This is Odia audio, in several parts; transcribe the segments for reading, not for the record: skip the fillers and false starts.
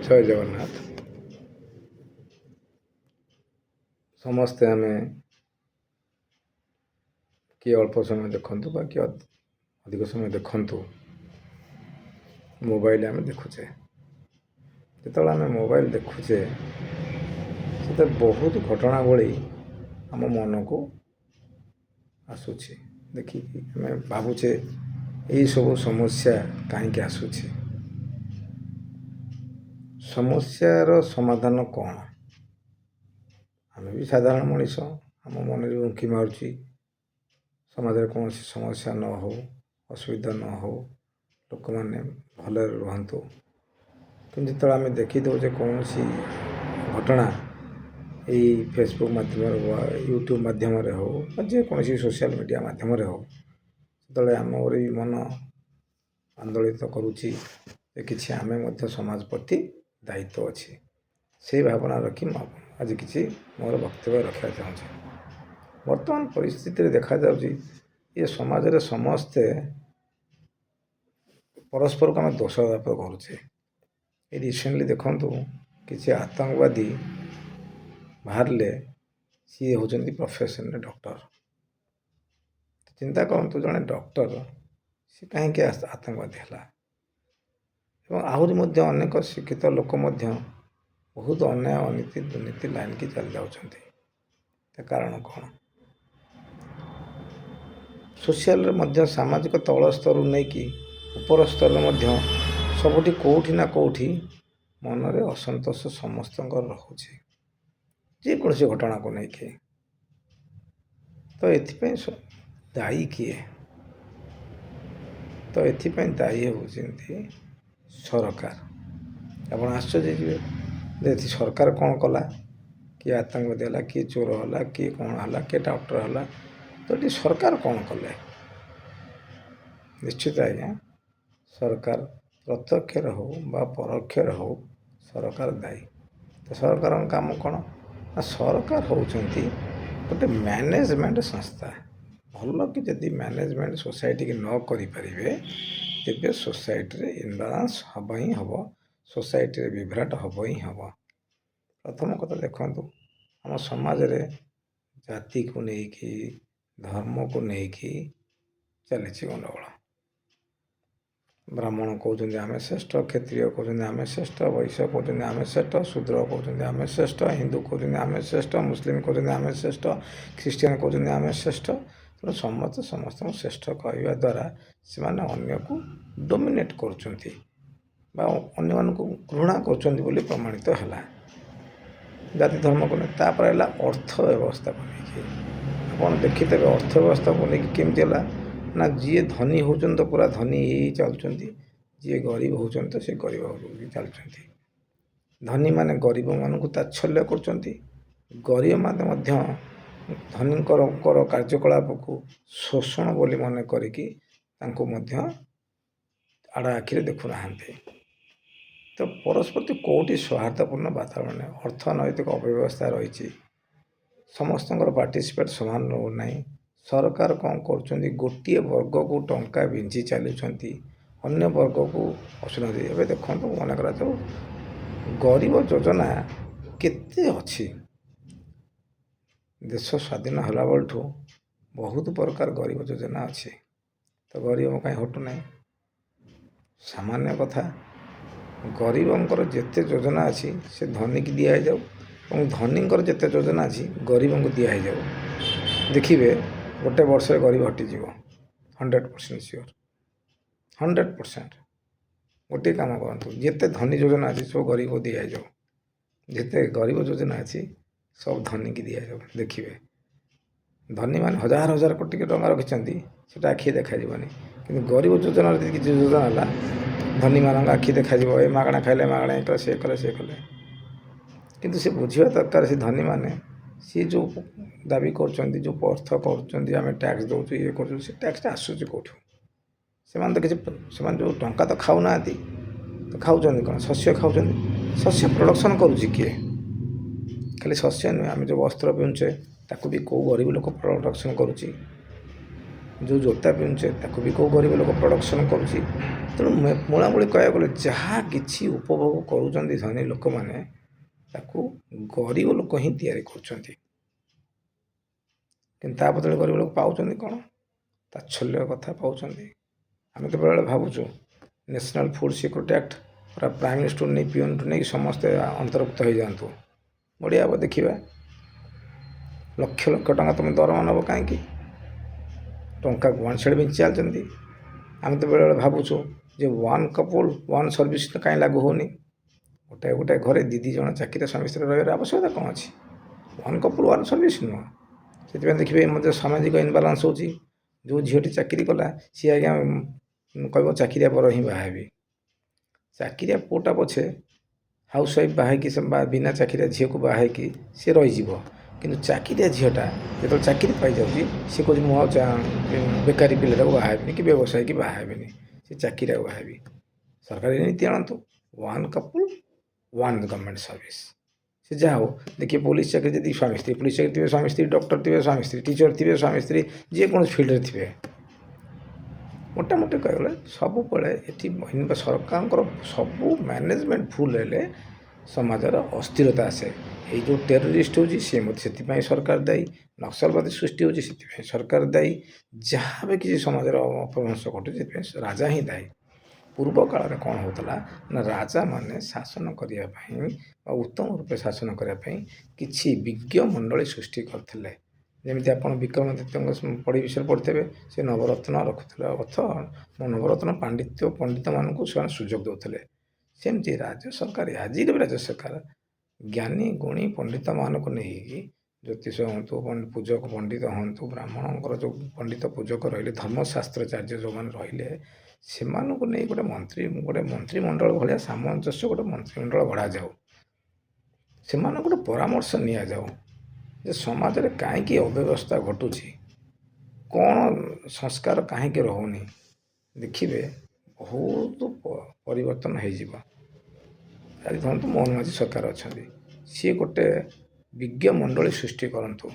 ଜୟ ଜଗନ୍ନାଥ। ସମସ୍ତେ ଆମେ କିଏ ଅଳ୍ପ ସମୟ ଦେଖନ୍ତୁ ବା କିଏ ଅଧିକ ସମୟ ଦେଖନ୍ତୁ, ମୋବାଇଲ ଆମେ ଦେଖୁଛେ। ଯେତେବେଳେ ଆମେ ମୋବାଇଲ ଦେଖୁଛେ ସେଥିରେ ବହୁତ ଘଟଣାବଳୀ ଆମ ମନକୁ ଆସୁଛି। ଦେଖିକି ଆମେ ଭାବୁଛେ ଏଇସବୁ ସମସ୍ୟା କାହିଁକି ଆସୁଛି, ସମସ୍ୟାର ସମାଧାନ କ'ଣ? ଆମେ ବି ସାଧାରଣ ମଣିଷ, ଆମ ମନରେ ଉଙ୍କି ମାରୁଛି ସମାଜରେ କୌଣସି ସମସ୍ୟା ନ ହେଉ, ଅସୁବିଧା ନ ହେଉ, ଲୋକମାନେ ଭଲରେ ରୁହନ୍ତୁ। କିନ୍ତୁ ଯେତେବେଳେ ଆମେ ଦେଖିଦେଉଛେ କୌଣସି ଘଟଣା ଏଇ ଫେସବୁକ୍ ମାଧ୍ୟମରେ ବା ୟୁଟ୍ୟୁବ୍ ମାଧ୍ୟମରେ ହେଉ ବା ଯେକୌଣସି ସୋସିଆଲ ମିଡ଼ିଆ ମାଧ୍ୟମରେ ହେଉ, ସେତେବେଳେ ଆମର ବି ମନ ଆନ୍ଦୋଳିତ କରୁଛି ଯେ କିଛି ଆମେ ମଧ୍ୟ ସମାଜ ପ୍ରତି ଦାୟିତ୍ୱ ଅଛି। ସେଇ ଭାବନା ରଖି ମୁଁ ଆଜି କିଛି ମୋର ବକ୍ତବ୍ୟ ରଖିବାକୁ ଚାହୁଁଛି। ବର୍ତ୍ତମାନ ପରିସ୍ଥିତିରେ ଦେଖାଯାଉଛି ଏ ସମାଜରେ ସମସ୍ତେ ପରସ୍ପରକୁ ଆମେ ଦୋଷାରୋପ କରୁଛେ। ଏ ରିସେଣ୍ଟଲି ଦେଖନ୍ତୁ, କିଛି ଆତଙ୍କବାଦୀ ବାହାରିଲେ, ସିଏ ହେଉଛନ୍ତି ପ୍ରଫେସନରେ ଡକ୍ଟର। ଚିନ୍ତା କରନ୍ତୁ, ଜଣେ ଡକ୍ଟର ସେ କାହିଁକି ଆତଙ୍କବାଦୀ ହେଲା? ଏବଂ ଆହୁରି ମଧ୍ୟ ଅନେକ ଶିକ୍ଷିତ ଲୋକ ମଧ୍ୟ ବହୁତ ଅନ୍ୟାୟ, ଅନୀତି, ଦୁର୍ନୀତି ଲାଇନକି ଚାଲି ଯାଉଛନ୍ତି। ତା କାରଣ କ'ଣ? ସୋସିଆଲରେ ମଧ୍ୟ ସାମାଜିକ ତଳ ସ୍ତରରୁ ନେଇକି ଉପର ସ୍ତରରେ ମଧ୍ୟ ସବୁଠି କେଉଁଠି ନା କେଉଁଠି ମନରେ ଅସନ୍ତୋଷ ସମସ୍ତଙ୍କର ରହୁଛି, ଯେକୌଣସି ଘଟଣାକୁ ନେଇକି। ତ ଏଥିପାଇଁ ଦାୟୀ କିଏ? ତ ଏଥିପାଇଁ ଦାୟୀ ହେଉଛନ୍ତି ସରକାର। ଆପଣ ଆଶ୍ଚର୍ଯ୍ୟ ହେଇଯିବେ ଯେ ଏଠି ସରକାର କ'ଣ କଲା? କିଏ ଆତଙ୍କବାଦୀ ହେଲା, କିଏ ଚୋର ହେଲା, କିଏ କ'ଣ ହେଲା, କିଏ ଡକ୍ଟର ହେଲା, ତ ଏଠି ସରକାର କ'ଣ କଲେ? ନିଶ୍ଚିତ ଆଜ୍ଞା, ସରକାର ପ୍ରତ୍ୟକ୍ଷରେ ହେଉ ବା ପରୋକ୍ଷରେ ହେଉ, ସରକାର ଦାୟୀ। ତ ସରକାରଙ୍କ କାମ କ'ଣ? ନା ସରକାର ହେଉଛନ୍ତି ଗୋଟେ ମ୍ୟାନେଜମେଣ୍ଟ ସଂସ୍ଥା। ଭଲ କି ଯଦି ମ୍ୟାନେଜମେଣ୍ଟ ସୋସାଇଟିକି ନ କରିପାରିବେ, ତେବେ ସୋସାଇଟିରେ ଇମ୍ବାଲାନ୍ସ ହେବ ହିଁ ହେବ, ସୋସାଇଟିରେ ବିଭ୍ରାଟ ହେବ ହିଁ ହେବ। ପ୍ରଥମ କଥା ଦେଖନ୍ତୁ, ଆମ ସମାଜରେ ଜାତିକୁ ନେଇକି, ଧର୍ମକୁ ନେଇକି ଚାଲିଛି ଗଣ୍ଡଗୋଳ। ବ୍ରାହ୍ମଣ କହୁଛନ୍ତି ଆମେ ଶ୍ରେଷ୍ଠ, କ୍ଷତ୍ରିୟ କହୁଛନ୍ତି ଆମେ ଶ୍ରେଷ୍ଠ, ବୈଶ୍ୟ କହୁଛନ୍ତି ଆମେ ଶ୍ରେଷ୍ଠ, ଶୂଦ୍ର କହୁଛନ୍ତି ଆମେ ଶ୍ରେଷ୍ଠ, ହିନ୍ଦୁ କହୁଛନ୍ତି ଆମେ ଶ୍ରେଷ୍ଠ, ମୁସଲିମ କହୁଛନ୍ତି ଆମେ ଶ୍ରେଷ୍ଠ, ଖ୍ରୀଷ୍ଟିଆନ କହୁଛନ୍ତି ଆମେ ଶ୍ରେଷ୍ଠ। ତେଣୁ ସମସ୍ତେ ସମସ୍ତଙ୍କୁ ଶ୍ରେଷ୍ଠ କହିବା ଦ୍ୱାରା ସେମାନେ ଅନ୍ୟକୁ ଡୋମିନେଟ୍ କରୁଛନ୍ତି ବା ଅନ୍ୟମାନଙ୍କୁ ଘୃଣା କରୁଛନ୍ତି ବୋଲି ପ୍ରମାଣିତ ହେଲା। ଜାତି ଧର୍ମକୁ ନେଇ। ତାପରେ ହେଲା ଅର୍ଥ ବ୍ୟବସ୍ଥାକୁ ନେଇକି। ଆପଣ ଦେଖିଦେବେ ଅର୍ଥ ବ୍ୟବସ୍ଥାକୁ ନେଇକି କେମିତି ହେଲା ନା, ଯିଏ ଧନୀ ହେଉଛନ୍ତି ତ ପୁରା ଧନୀ ହେଇ ଚାଲୁଛନ୍ତି, ଯିଏ ଗରିବ ହେଉଛନ୍ତି ତ ସେ ଗରିବ ହେଇକି ଚାଲୁଛନ୍ତି। ଧନୀମାନେ ଗରିବମାନଙ୍କୁ ତାଚ୍ଛଲ୍ୟ କରୁଛନ୍ତି, ଗରିବମାନେ ମଧ୍ୟ ଧନୀଙ୍କର କାର୍ଯ୍ୟକଳାପକୁ ଶୋଷଣ ବୋଲି ମନେ କରିକି ତାଙ୍କୁ ମଧ୍ୟ ଆଡ଼ ଆଖିରେ ଦେଖୁନାହାନ୍ତି। ତ ପରସ୍ପର କେଉଁଠି ସୌହାର୍ଦ୍ଦ୍ୟପୂର୍ଣ୍ଣ ବାତାବରଣ ନାହିଁ, ଅର୍ଥନୈତିକ ଅବ୍ୟବସ୍ଥା ରହିଛି, ସମସ୍ତଙ୍କର ପାର୍ଟିସିପେଟ୍ ସମାନ ରହୁନାହିଁ। ସରକାର କ'ଣ କରୁଛନ୍ତି? ଗୋଟିଏ ବର୍ଗକୁ ଟଙ୍କା ବିଞ୍ଚି ଚାଲୁଛନ୍ତି, ଅନ୍ୟ ବର୍ଗକୁ ଆସୁନାହାନ୍ତି। ଏବେ ଦେଖନ୍ତୁ, ମନେ କରାଯାଉ ଗରିବ ଯୋଜନା କେତେ ଅଛି। ଦେଶ ସ୍ୱାଧୀନ ହେଲା ବେଳଠୁ ବହୁତ ପ୍ରକାର ଗରିବ ଯୋଜନା ଅଛି, ତ ଗରିବ କାହିଁ ହଟୁନାହିଁ? ସାମାନ୍ୟ କଥା, ଗରିବଙ୍କର ଯେତେ ଯୋଜନା ଅଛି ସେ ଧନୀକି ଦିଆହେଇଯାଉ ଏବଂ ଧନୀଙ୍କର ଯେତେ ଯୋଜନା ଅଛି ଗରିବଙ୍କୁ ଦିଆହେଇଯାଉ। ଦେଖିବେ ଗୋଟେ ବର୍ଷରେ ଗରିବ ହଟିଯିବ, 100% ସିଓର, 100%। ଗୋଟିଏ କାମ କରନ୍ତୁ, ଯେତେ ଧନୀ ଯୋଜନା ଅଛି ସବୁ ଗରିବକୁ ଦିଆହେଇଯାଉ, ଯେତେ ଗରିବ ଯୋଜନା ଅଛି ସବୁ ଧନୀକି ଦିଆଯାଉ। ଦେଖିବେ ଧନୀମାନେ ହଜାର ହଜାର କୋଟି ଟଙ୍କା ରଖିଛନ୍ତି, ସେଟା ଆଖି ଦେଖାଯିବନି। କିନ୍ତୁ ଗରିବ ଯୋଜନାରେ ଯଦି କିଛି ଯୋଜନା ହେଲା, ଧନୀମାନଙ୍କ ଆଖି ଦେଖାଯିବ, ଏ ମାଗଣା ଖାଇଲେ, ମାଗଣା ଏ କଲେ, ସେ କଲେ, ସେ କଲେ। କିନ୍ତୁ ସେ ବୁଝିବା ଦରକାର, ସେ ଧନୀମାନେ ସିଏ ଯେଉଁ ଦାବି କରୁଛନ୍ତି, ଯେଉଁ ଅର୍ଥ କରୁଛନ୍ତି, ଆମେ ଟ୍ୟାକ୍ସ ଦେଉଛୁ, ଇଏ କରୁଛୁ, ସେ ଟ୍ୟାକ୍ସଟା ଆସୁଛି କେଉଁଠୁ? ସେମାନେ ତ କିଛି, ସେମାନେ ଯେଉଁ ଟଙ୍କା ତ ଖାଉନାହାନ୍ତି, ତ ଖାଉଛନ୍ତି କ'ଣ? ଶସ୍ୟ ଖାଉଛନ୍ତି। ଶସ୍ୟ ପ୍ରଡ଼କ୍ସନ୍ କରୁଛି କିଏ? ଖାଲି ଶସ୍ୟ ନୁହେଁ, ଆମେ ଯେଉଁ ବସ୍ତ୍ର ପିନ୍ଧୁଛେ ତାକୁ ବି କେଉଁ ଗରିବ ଲୋକ ପ୍ରଡ଼କ୍ସନ୍ କରୁଛି। ଯେଉଁ ଜୋତା ପିନ୍ଧୁଛେ ତାକୁ ବି କେଉଁ ଗରିବ ଲୋକ ପ୍ରଡ଼କ୍ସନ୍ କରୁଛି। ତେଣୁ ମୂଳାମୂଳି କହିବାକୁ ଗଲେ ଯାହା କିଛି ଉପଭୋଗ କରୁଛନ୍ତି ଧନୀ ଲୋକମାନେ ତାକୁ ଗରିବ ଲୋକ ହିଁ ତିଆରି କରୁଛନ୍ତି। କିନ୍ତୁ ତା ବଦଳରେ ଗରିବ ଲୋକ ପାଉଛନ୍ତି କ'ଣ? ତାଚ୍ଛଲ୍ୟ କଥା ପାଉଛନ୍ତି। ଆମେ ତ ବେଳେବେଳେ ଭାବୁଛୁ ନ୍ୟାସନାଲ୍ ଫୁଡ଼୍ ସିକ୍ୟୁରିଟି ଆକ୍ଟ ପୁରା ପ୍ରାଇମ୍ ମିନିଷ୍ଟର ନେଇ ପିଅନଠୁ ନେଇକି ସମସ୍ତେ ଅନ୍ତର୍ଭୁକ୍ତ ହୋଇଯାଆନ୍ତୁ, ବଢ଼ିଆ ହେବ ଦେଖିବା। ଲକ୍ଷ ଲକ୍ଷ ଟଙ୍କା ତୁମେ ଦରମା ନେବ କାହିଁକି? ଟଙ୍କାକୁ ୱାନ୍ ବିଞ୍ଚି ଚାଲିଛନ୍ତି। ଆମେ ତ ବେଳେବେଳେ ଭାବୁଛୁ ଯେ ୱାନ୍ କପୁଲ୍ ୱାନ୍ ସର୍ଭିସ୍ କାହିଁ ଲାଗୁ ହେଉନି? ଗୋଟାଏ ଘରେ ଦୁଇ ଜଣ ଚାକିରିଆ ସ୍ୱାମୀ ସ୍ତ୍ରୀ ରହିବାର ଆବଶ୍ୟକତା କ'ଣ ଅଛି? ୱାନ୍ କପୁଲ୍ ୱାନ୍ ସର୍ଭିସ୍ ନୁହଁ। ସେଥିପାଇଁ ଦେଖିବେ ମଧ୍ୟ ସାମାଜିକ ଇନବାଲାନ୍ସ ହେଉଛି। ଯେଉଁ ଝିଅଟି ଚାକିରି କଲା ସିଏ ଆଜ୍ଞା କହିବ ଚାକିରିଆ ପର ହିଁ ବାହା ହେବି। ଚାକିରିଆ ପୁଅଟା ପଛେ ହାଉସ୍ ୱାଇଫ୍ ବାହା ହେଇକି ବିନା ଚାକିରିଆ ଝିଅକୁ ବାହା ହେଇକି ସିଏ ରହିଯିବ, କିନ୍ତୁ ଚାକିରିଆ ଝିଅଟା ଯେତେବେଳେ ଚାକିରି ପାଇଯାଉଛି ସେ କହୁଛି ମୁଁ ଆଉ ବେକାରୀ ପିଲାଟାକୁ ବାହା ହେବିନି କି ବ୍ୟବସାୟୀକି ବାହା ହେବିନି, ସେ ଚାକିରିଆକୁ ବାହା ହେବି। ସରକାରୀ ନୀତି ଆଣନ୍ତୁ, one couple one government service. ସେ ଯାହା ହଉ ଦେଖିବେ ପୋଲିସ ଚାକିରି ଯଦି ସ୍ୱାମୀ ସ୍ତ୍ରୀ ପୋଲିସ ଚାକିରି ଥିବେ, ସ୍ୱାମୀ ସ୍ତ୍ରୀ ଡକ୍ଟର ଥିବେ, ସ୍ୱାମୀ ସ୍ତ୍ରୀ ଟିଚର ଥିବେ, ସ୍ୱାମୀ ସ୍ତ୍ରୀ ଯେକୌଣସି ଫିଲ୍ଡରେ ଥିବେ। ମୋଟାମୋଟି କହିଗଲେ ସବୁବେଳେ ଏଠି ସରକାରଙ୍କର ସବୁ ମ୍ୟାନେଜମେଣ୍ଟ ଭୁଲ ହେଲେ ସମାଜର ଅସ୍ଥିରତା ଆସେ। ଏଇ ଯେଉଁ ଟେରୋରିଷ୍ଟ ହେଉଛି ସିଏ ମଧ୍ୟ ସେଥିପାଇଁ ସରକାର ଦାୟୀ, ନକ୍ସଲବାଦୀ ସୃଷ୍ଟି ହେଉଛି ସେଥିପାଇଁ ସରକାର ଦାୟୀ, ଯାହା ବି କିଛି ସମାଜର ଅପଭ୍ରଂଶ ଘଟୁଛି ସେଥିପାଇଁ ରାଜା ହିଁ ଦାୟୀ। ପୂର୍ବ କାଳରେ କ'ଣ ହେଉଥିଲା ନା ରାଜାମାନେ ଶାସନ କରିବା ପାଇଁ ବା ଉତ୍ତମ ରୂପେ ଶାସନ କରିବା ପାଇଁ କିଛି ବିଜ୍ଞ ମଣ୍ଡଳୀ ସୃଷ୍ଟି କରିଥିଲେ। ଯେମିତି ଆପଣ ବିକ୍ରମାଦିତ୍ୟଙ୍କ ପଢ଼ି ବିଷୟରେ ପଢ଼ିଥିବେ, ସେ ନବରତ୍ନ ରଖୁଥିଲେ ନବରତ୍ନ ପଣ୍ଡିତମାନଙ୍କୁ ସେମାନେ ସୁଯୋଗ ଦେଉଥିଲେ। ସେମିତି ରାଜ୍ୟ ସରକାର ଆଜିର ବି ରାଜ୍ୟ ସରକାର ଜ୍ଞାନୀ ଗୁଣୀ ପଣ୍ଡିତମାନଙ୍କୁ ନେଇକି ଜ୍ୟୋତିଷ ହୁଅନ୍ତୁ, ପୂଜକ ପଣ୍ଡିତ ହୁଅନ୍ତୁ, ବ୍ରାହ୍ମଣଙ୍କର ଯେଉଁ ପଣ୍ଡିତ ପୂଜକ ରହିଲେ, ଧର୍ମଶାସ୍ତ୍ରାଚାର୍ଯ୍ୟ ଯେଉଁମାନେ ରହିଲେ, ସେମାନଙ୍କୁ ନେଇ ଗୋଟେ ମନ୍ତ୍ରିମଣ୍ଡଳ ଭଳିଆ ସାମଞ୍ଜସ୍ୟ ଗୋଟେ ମନ୍ତ୍ରିମଣ୍ଡଳ ଗଢ଼ାଯାଉ। ସେମାନଙ୍କୁ ଗୋଟେ ପରାମର୍ଶ ନିଆଯାଉ ଯେ ସମାଜରେ କାହିଁକି ଅବ୍ୟବସ୍ଥା ଘଟୁଛି, କ'ଣ ସଂସ୍କାର କାହିଁକି ରହୁନି, ଦେଖିବେ ବହୁତ ପରିବର୍ତ୍ତନ ହେଇଯିବ। ଆଜି ଧରନ୍ତୁ ମୋହନ ମାଝୀ ସରକାର ଅଛନ୍ତି, ସିଏ ଗୋଟେ ବିଜ୍ଞ ମଣ୍ଡଳୀ ସୃଷ୍ଟି କରନ୍ତୁ,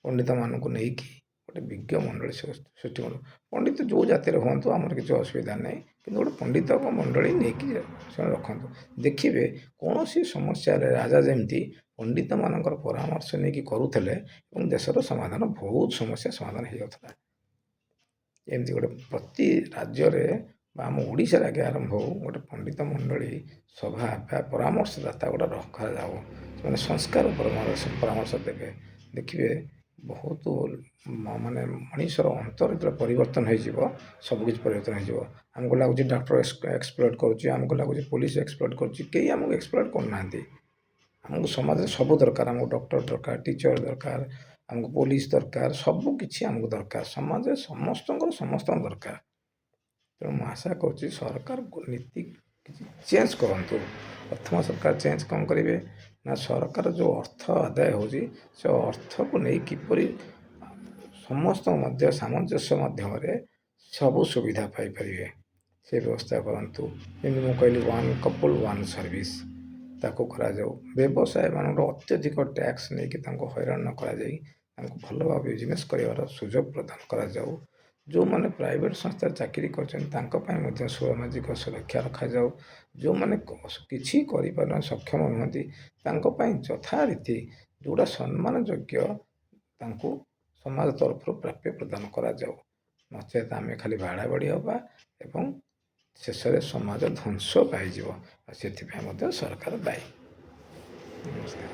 ପଣ୍ଡିତମାନଙ୍କୁ ନେଇକି ଗୋଟେ ବିଜ୍ଞ ମଣ୍ଡଳୀ ସୃଷ୍ଟି କରନ୍ତୁ। ପଣ୍ଡିତ ଯେଉଁ ଜାତିରେ ହୁଅନ୍ତୁ ଆମର କିଛି ଅସୁବିଧା ନାହିଁ, କିନ୍ତୁ ଗୋଟେ ପଣ୍ଡିତଙ୍କ ମଣ୍ଡଳୀ ନେଇକି ସେମାନେ ରଖନ୍ତୁ। ଦେଖିବେ କୌଣସି ସମସ୍ୟାରେ ରାଜା ଯେମିତି ପଣ୍ଡିତମାନଙ୍କର ପରାମର୍ଶ ନେଇକି କରୁଥିଲେ ଏବଂ ଦେଶର ସମାଧାନ ବହୁତ ସମସ୍ୟା ସମାଧାନ ହେଇଯାଉଥିଲା। ଏମିତି ଗୋଟେ ପ୍ରତି ରାଜ୍ୟରେ ବା ଆମ ଓଡ଼ିଶାରେ ଆଗେ ଆରମ୍ଭ ହଉ ଗୋଟେ ପଣ୍ଡିତ ମଣ୍ଡଳୀ ସଭା ବା ପରାମର୍ଶଦାତା ଗୋଟେ ରଖାଯାଉ, ସେମାନେ ସଂସ୍କାର ପରାମର୍ଶ ଦେବେ। ଦେଖିବେ ବହୁତ ମାନେ ମଣିଷର ଅନ୍ତର ଯେତେବେଳେ ପରିବର୍ତ୍ତନ ହେଇଯିବ ସବୁକିଛି ପରିବର୍ତ୍ତନ ହେଇଯିବ। ଆମକୁ ଲାଗୁଛି ଡକ୍ଟର ଏକ୍ସପ୍ଲୋଏଟ୍ କରୁଛି, ଆମକୁ ଲାଗୁଛି ପୋଲିସ ଏକ୍ସପ୍ଲୋଏଟ୍ କରୁଛି, କେହି ଆମକୁ ଏକ୍ସପ୍ଲୋଏଟ୍ କରୁନାହାନ୍ତି। ଆମକୁ ସମାଜରେ ସବୁ ଦରକାର, ଆମକୁ ଡକ୍ଟର ଦରକାର, ଟିଚର ଦରକାର, ଆମକୁ ପୋଲିସ ଦରକାର, ସବୁ କିଛି ଆମକୁ ଦରକାର। ସମାଜରେ ସମସ୍ତଙ୍କର ଦରକାର। ତେଣୁ ମୁଁ ଆଶା କରୁଛି ସରକାର ନୀତି କିଛି ଚେଞ୍ଜ କରନ୍ତୁ। ପ୍ରଥମ ସରକାର ଚେଞ୍ଜ କ'ଣ କରିବେ ନା ସରକାର ଯେଉଁ ଅର୍ଥ ଆଦାୟ ହେଉଛି ସେ ଅର୍ଥକୁ ନେଇ କିପରି ସମସ୍ତଙ୍କ ମଧ୍ୟ ସାମଞ୍ଜସ୍ୟ ମାଧ୍ୟମରେ ସବୁ ସୁବିଧା ପାଇପାରିବେ ସେ ବ୍ୟବସ୍ଥା କରନ୍ତୁ। ଯେମିତି ମୁଁ କହିଲି ୱାନ୍ କପୁଲ୍ ୱାନ୍ ସର୍ଭିସ୍ ତାକୁ କରାଯାଉ। ବ୍ୟବସାୟୀମାନଙ୍କର ଅତ୍ୟଧିକ ଟ୍ୟାକ୍ସ ନେଇକି ତାଙ୍କୁ ହଇରାଣ ନ କରାଯାଇ ତାଙ୍କୁ ଭଲ ଭାବେ ବିଜନେସ୍ କରିବାର ସୁଯୋଗ ପ୍ରଦାନ କରାଯାଉ। ଯେଉଁମାନେ ପ୍ରାଇଭେଟ୍ ସଂସ୍ଥାରେ ଚାକିରି କରିଛନ୍ତି ତାଙ୍କ ପାଇଁ ମଧ୍ୟ ସାମାଜିକ ସୁରକ୍ଷା ରଖାଯାଉ। ଯେଉଁମାନେ କିଛି କରିପାରୁନ ସକ୍ଷମ ନୁହନ୍ତି ତାଙ୍କ ପାଇଁ ଯଥାରୀତି ଯେଉଁଟା ସମ୍ମାନ ଯୋଗ୍ୟ ତାଙ୍କୁ ସମାଜ ତରଫରୁ ପ୍ରାପ୍ୟ ପ୍ରଦାନ କରାଯାଉ। ନଚେତ୍ ଆମେ ଖାଲି ବାଡ଼ାବାଡ଼ି ହେବା ଏବଂ ଶେଷରେ ସମାଜ ଧ୍ୱଂସ ପାଇଯିବ। ଆଉ ସେଥିପାଇଁ ମଧ୍ୟ ସରକାର ଦାୟୀ। ନମସ୍କାର।